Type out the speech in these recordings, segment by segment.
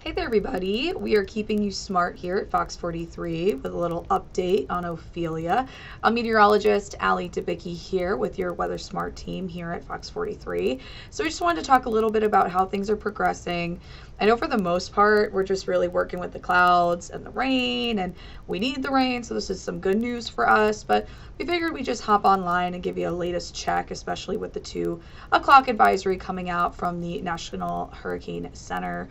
Hey there everybody, we are keeping you smart here at Fox 43 with a little update on Ophelia. I'm meteorologist Ally Debicki here with your Weather Smart team here at Fox 43. So we just wanted to talk a little bit about how things are progressing. I know for the most part we're just really working with the clouds and the rain, and we need the rain, so this is some good news for us, but we figured we'd just hop online and give you a latest check, especially with the 2 o'clock advisory coming out from the National Hurricane Center,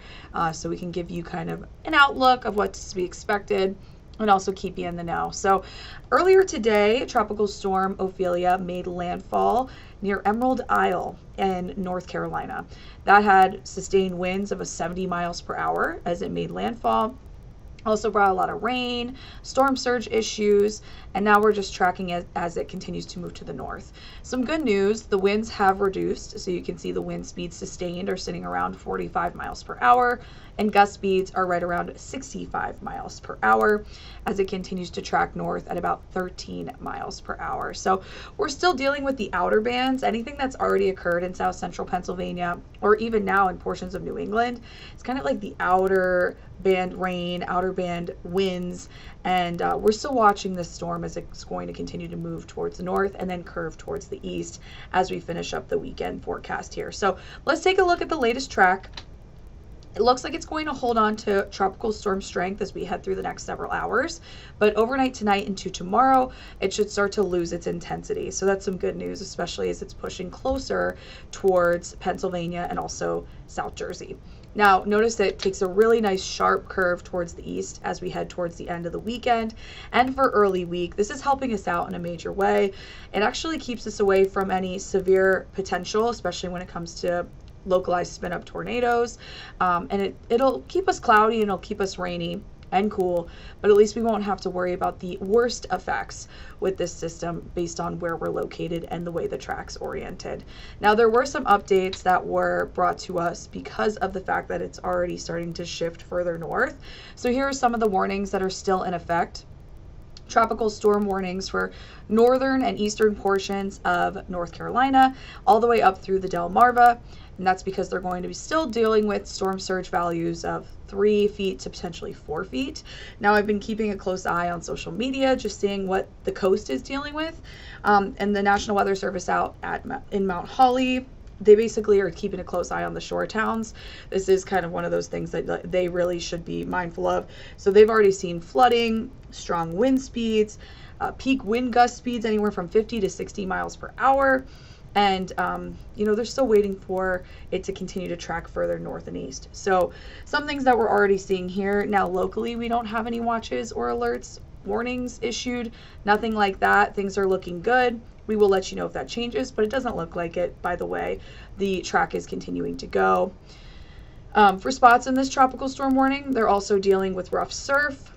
so we can give you kind of an outlook of what's to be expected and also keep you in the know. So earlier today, Tropical Storm Ophelia made landfall near Emerald Isle in North Carolina. That had sustained winds of 70 miles per hour as it made landfall. Also brought a lot of rain, storm surge issues, and now we're just tracking it as it continues to move to the north. Some good news, the winds have reduced, so you can see the wind speeds sustained are sitting around 45 miles per hour, and gust speeds are right around 65 miles per hour as it continues to track north at about 13 miles per hour. So we're still dealing with the outer bands. Anything that's already occurred in south central Pennsylvania, or even now in portions of New England, it's kind of like the outer band rain, outer band winds, and we're still watching this storm as it's going to continue to move towards the north and then curve towards the east as we finish up the weekend forecast here. So let's take a look at the latest track. It looks like it's going to hold on to tropical storm strength as we head through the next several hours, but overnight tonight into tomorrow, it should start to lose its intensity. So that's some good news, especially as it's pushing closer towards Pennsylvania and also South Jersey. Now, notice that it takes a really nice sharp curve towards the east as we head towards the end of the weekend and for early week. This is helping us out in a major way. It actually keeps us away from any severe potential, especially when it comes to localized spin up tornadoes, and it'll keep us cloudy and it'll keep us rainy and cool, but at least we won't have to worry about the worst effects with this system based on where we're located and the way the track's oriented. Now, there were some updates that were brought to us because of the fact that it's already starting to shift further north. So here are some of the warnings that are still in effect. Tropical storm warnings for northern and eastern portions of North Carolina, all the way up through the Delmarva. And that's because they're going to be still dealing with storm surge values of 3 feet to potentially 4 feet. Now, I've been keeping a close eye on social media, just seeing what the coast is dealing with. And the National Weather Service out in Mount Holly, they basically are keeping a close eye on the shore towns. This is kind of one of those things that they really should be mindful of. So they've already seen flooding, strong wind speeds, peak wind gust speeds anywhere from 50 to 60 miles per hour. And, they're still waiting for it to continue to track further north and east. So some things that we're already seeing here. Now, locally, we don't have any watches or alerts, warnings issued, nothing like that. Things are looking good. We will let you know if that changes, but it doesn't look like it, by the way. The track is continuing to go. For spots in this tropical storm warning, they're also dealing with rough surf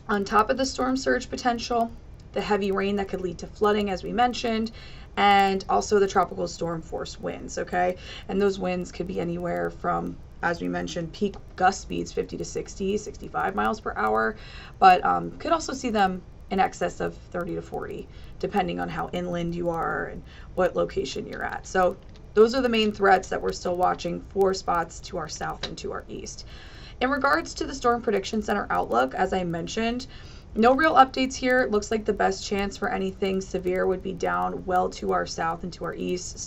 on top of the storm surge potential, the heavy rain that could lead to flooding, as we mentioned, and also the tropical storm force winds, okay? And those winds could be anywhere from, as we mentioned, peak gust speeds 50 to 60, 65 miles per hour, but could also see them in excess of 30 to 40, depending on how inland you are and what location you're at. So those are the main threats that we're still watching for spots to our south and to our east. In regards to the Storm Prediction Center outlook, as I mentioned, no real updates here. It looks like the best chance for anything severe would be down well to our south and to our east,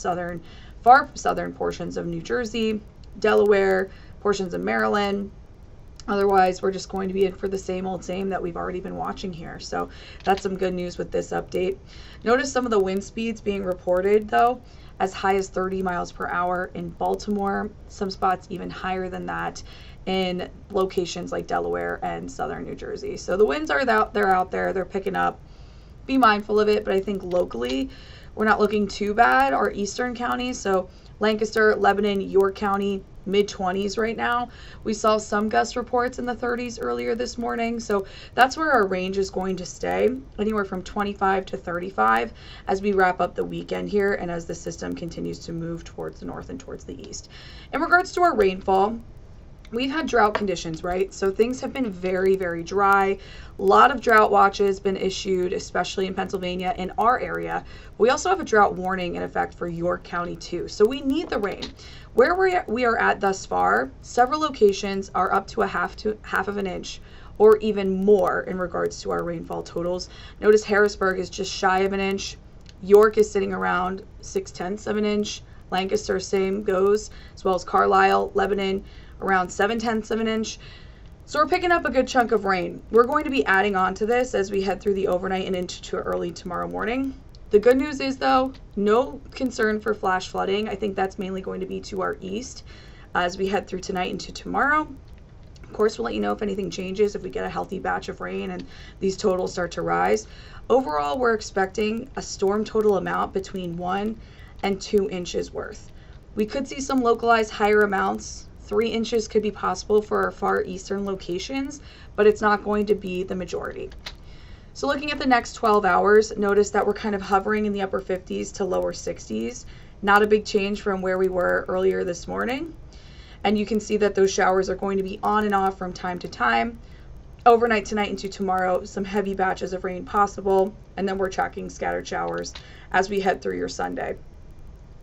far southern portions of New Jersey, Delaware, portions of Maryland. Otherwise, we're just going to be in for the same old same that we've already been watching here. So that's some good news with this update. Notice some of the wind speeds being reported, though, as high as 30 miles per hour in Baltimore, some spots even higher than that in locations like Delaware and southern New Jersey. So the winds are out there, they're picking up. Be mindful of it, but I think locally we're not looking too bad. Our eastern counties, so Lancaster, Lebanon, York County, mid-20s right now. We saw some gust reports in the 30s earlier this morning, so that's where our range is going to stay, anywhere from 25 to 35 as we wrap up the weekend here and as the system continues to move towards the north and towards the east. In regards to our rainfall, we've had drought conditions, right? So things have been very, very dry. A lot of drought watches been issued, especially in Pennsylvania, in our area. We also have a drought warning in effect for York County too. So we need the rain. Where we are at thus far, several locations are up to half of an inch or even more in regards to our rainfall totals. Notice Harrisburg is just shy of an inch. York is sitting around 6/10 of an inch. Lancaster, same goes, as well as Carlisle, Lebanon, around 7/10 of an inch. So we're picking up a good chunk of rain. We're going to be adding on to this as we head through the overnight and into early tomorrow morning. The good news is, though, no concern for flash flooding. I think that's mainly going to be to our east as we head through tonight into tomorrow. Of course, we'll let you know if anything changes, if we get a healthy batch of rain and these totals start to rise. Overall, we're expecting a storm total amount between 1 and 2 inches worth. We could see some localized higher amounts. 3 inches could be possible for our far eastern locations, but it's not going to be the majority. So looking at the next 12 hours, notice that we're kind of hovering in the upper 50s to lower 60s. Not a big change from where we were earlier this morning. And you can see that those showers are going to be on and off from time to time. Overnight tonight into tomorrow, some heavy batches of rain possible, and then we're tracking scattered showers as we head through your Sunday.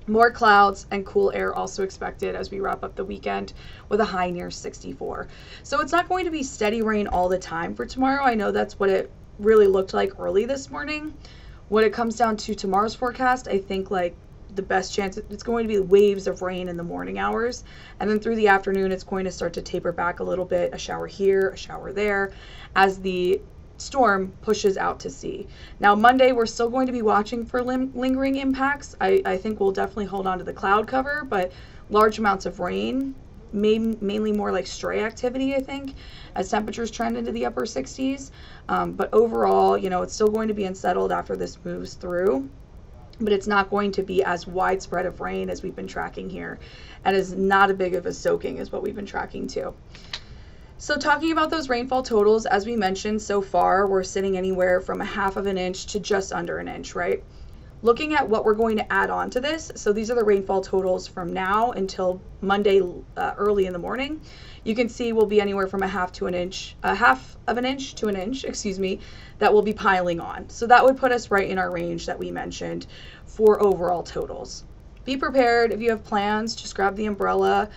More clouds and cool air also expected as we wrap up the weekend with a high near 64. So it's not going to be steady rain all the time for tomorrow. I know that's what it really looked like early this morning. When it comes down to tomorrow's forecast, I think like the best chance it's going to be waves of rain in the morning hours, and then through the afternoon it's going to start to taper back a little bit, a shower here, a shower there, as the storm pushes out to sea. Now Monday we're still going to be watching for lingering impacts. I think we'll definitely hold on to the cloud cover, but large amounts of rain, mainly more like stray activity, I think, as temperatures trend into the upper 60s. But overall, you know, it's still going to be unsettled after this moves through, but it's not going to be as widespread of rain as we've been tracking here, and is not as big of a soaking as what we've been tracking too. So talking about those rainfall totals, as we mentioned, so far we're sitting anywhere from a half of an inch to just under an inch, right? Looking at what we're going to add on to this, so these are the rainfall totals from now until Monday early in the morning. You can see we'll be anywhere from a half of an inch to an inch, excuse me, that will be piling on. So that would put us right in our range that we mentioned for overall totals. Be prepared. If you have plans, just grab the umbrella.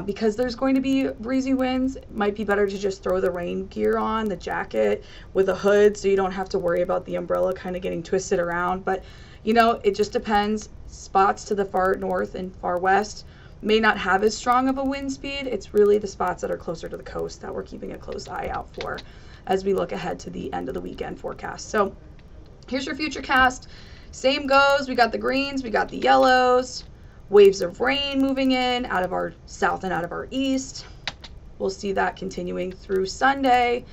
Because there's going to be breezy winds, it might be better to just throw the rain gear on, the jacket with a hood, so you don't have to worry about the umbrella kind of getting twisted around. But you know, it just depends. Spots to the far north and far west may not have as strong of a wind speed. It's really the spots that are closer to the coast that we're keeping a close eye out for as we look ahead to the end of the weekend forecast. So here's your Futurecast. Same goes. We got the greens, we got the yellows, waves of rain moving in out of our south and out of our east. We'll see that continuing through Sunday.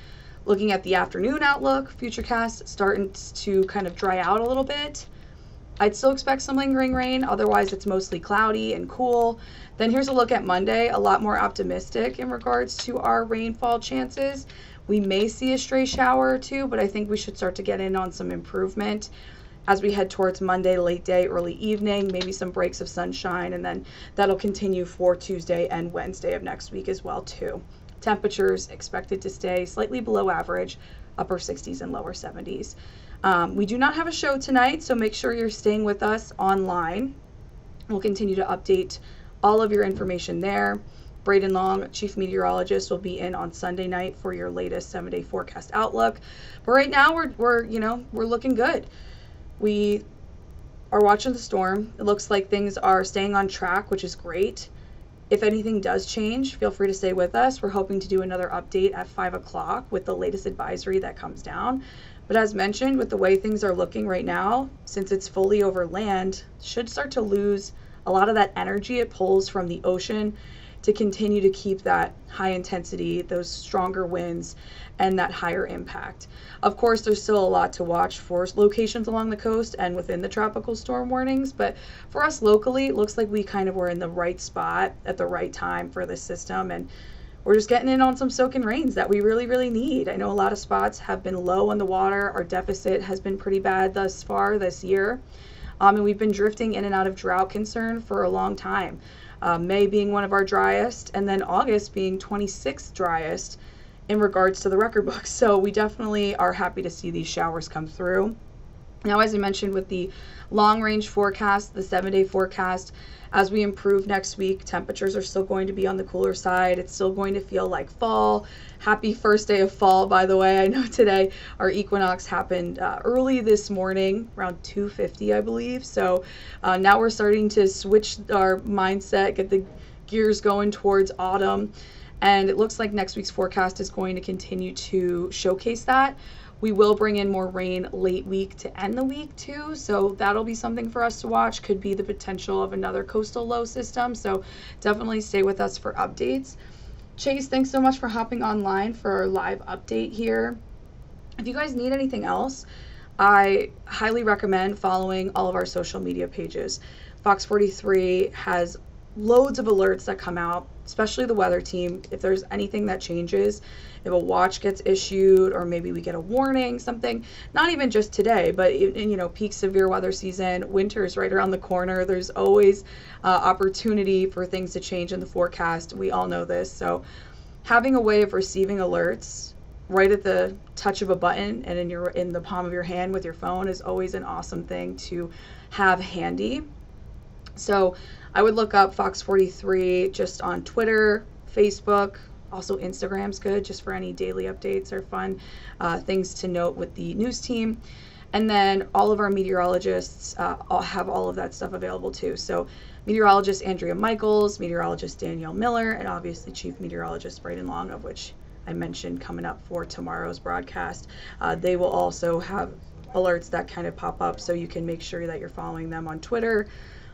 Looking at the afternoon outlook, Futurecast starting to kind of dry out a little bit. I'd still expect some lingering rain, otherwise it's mostly cloudy and cool. Then here's a look at Monday, a lot more optimistic in regards to our rainfall chances. We may see a stray shower or two, but I think we should start to get in on some improvement as we head towards Monday, late day, early evening, maybe some breaks of sunshine, and then that'll continue for Tuesday and Wednesday of next week as well too. Temperatures expected to stay slightly below average, upper 60s and lower 70s. We do not have a show tonight, so make sure you're staying with us online. We'll continue to update all of your information there. Braden Long, Chief Meteorologist, will be in on Sunday night for your latest 7-day forecast outlook. But right now we're looking good. We are watching the storm. It looks like things are staying on track, which is great. If anything does change, feel free to stay with us. We're hoping to do another update at 5 o'clock with the latest advisory that comes down. But as mentioned, with the way things are looking right now, since it's fully over land, should start to lose a lot of that energy it pulls from the ocean to continue to keep that high intensity, those stronger winds, and that higher impact. Of course, there's still a lot to watch for locations along the coast and within the tropical storm warnings, but for us locally, it looks like we kind of were in the right spot at the right time for this system, and we're just getting in on some soaking rains that we really, really need. I know a lot of spots have been low on the water. Our deficit has been pretty bad thus far this year, and we've been drifting in and out of drought concern for a long time. May being one of our driest, and then August being 26th driest in regards to the record book. So we definitely are happy to see these showers come through. Now, as I mentioned with the long range forecast, the 7-day forecast, as we improve next week, temperatures are still going to be on the cooler side. It's still going to feel like fall. Happy first day of fall, by the way. I know today our equinox happened early this morning, around 2:50, I believe. So now we're starting to switch our mindset, get the gears going towards autumn. And it looks like next week's forecast is going to continue to showcase that. We will bring in more rain late week to end the week too, so that'll be something for us to watch. Could be the potential of another coastal low system, so definitely stay with us for updates. Chase, thanks so much for hopping online for our live update here. If you guys need anything else, I highly recommend following all of our social media pages. Fox 43 has loads of alerts that come out, especially the weather team. If there's anything that changes, if a watch gets issued, or maybe we get a warning, something, not even just today, but in, peak severe weather season, winter is right around the corner. There's always opportunity for things to change in the forecast. We all know this. So having a way of receiving alerts right at the touch of a button and in the palm of your hand with your phone is always an awesome thing to have handy. So I would look up Fox 43 just on Twitter, Facebook. Also Instagram's good just for any daily updates or fun things to note with the news team. And then all of our meteorologists all have all of that stuff available too. So meteorologist Andrea Michaels, meteorologist Danielle Miller, and obviously chief meteorologist Braden Long, of which I mentioned coming up for tomorrow's broadcast. They will also have alerts that kind of pop up, so you can make sure that you're following them on Twitter,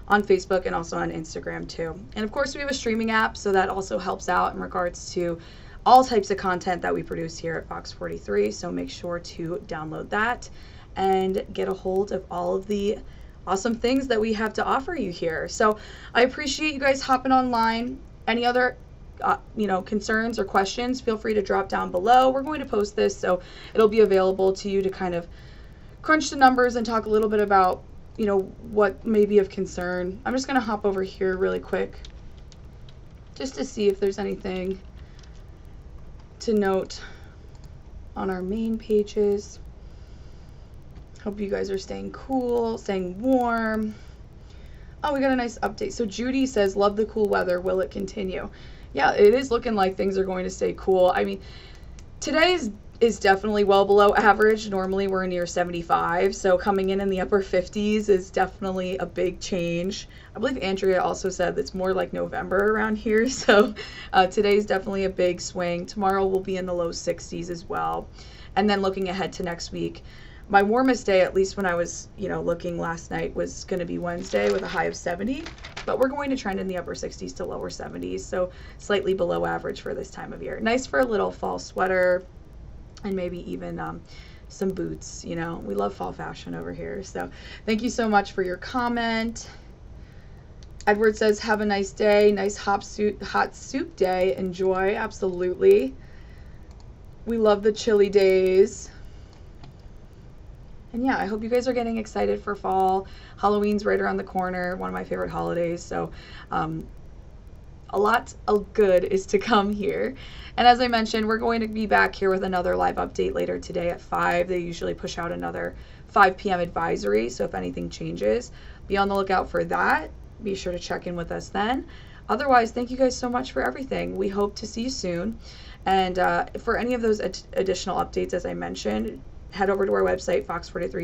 on Facebook, and also on Instagram too. And of course we have a streaming app, so that also helps out in regards to all types of content that we produce here at Fox 43. So make sure to download that and get a hold of all of the awesome things that we have to offer you here. So I appreciate you guys hopping online. Any other concerns or questions, feel free to drop down below. We're going to post this, so it'll be available to you to kind of crunch the numbers and talk a little bit about what may be of concern. I'm just going to hop over here really quick just to see if there's anything to note on our main pages. Hope you guys are staying cool, staying warm. Oh, we got a nice update. So Judy says, love the cool weather. Will it continue? Yeah, it is looking like things are going to stay cool. I mean, today is definitely well below average. Normally we're near 75, so coming in the upper 50s is definitely a big change. I believe Andrea also said it's more like November around here, so today's definitely a big swing. Tomorrow we'll be in the low 60s as well. And then looking ahead to next week, my warmest day, at least when I was looking last night, was going to be Wednesday with a high of 70, but we're going to trend in the upper 60s to lower 70s, so slightly below average for this time of year. Nice for a little fall sweater, and maybe even some boots. We love fall fashion over here. So thank you so much for your comment. Edward says, have a nice day. Nice hot soup day. Enjoy. Absolutely. We love the chilly days. And yeah, I hope you guys are getting excited for fall. Halloween's right around the corner, one of my favorite holidays. So a lot of good is to come here. And as I mentioned, we're going to be back here with another live update later today at 5. They usually push out another 5 p.m. advisory, so if anything changes, be on the lookout for that. Be sure to check in with us then. Otherwise, thank you guys so much for everything. We hope to see you soon. And for any of those additional updates, as I mentioned, head over to our website, fox43.com.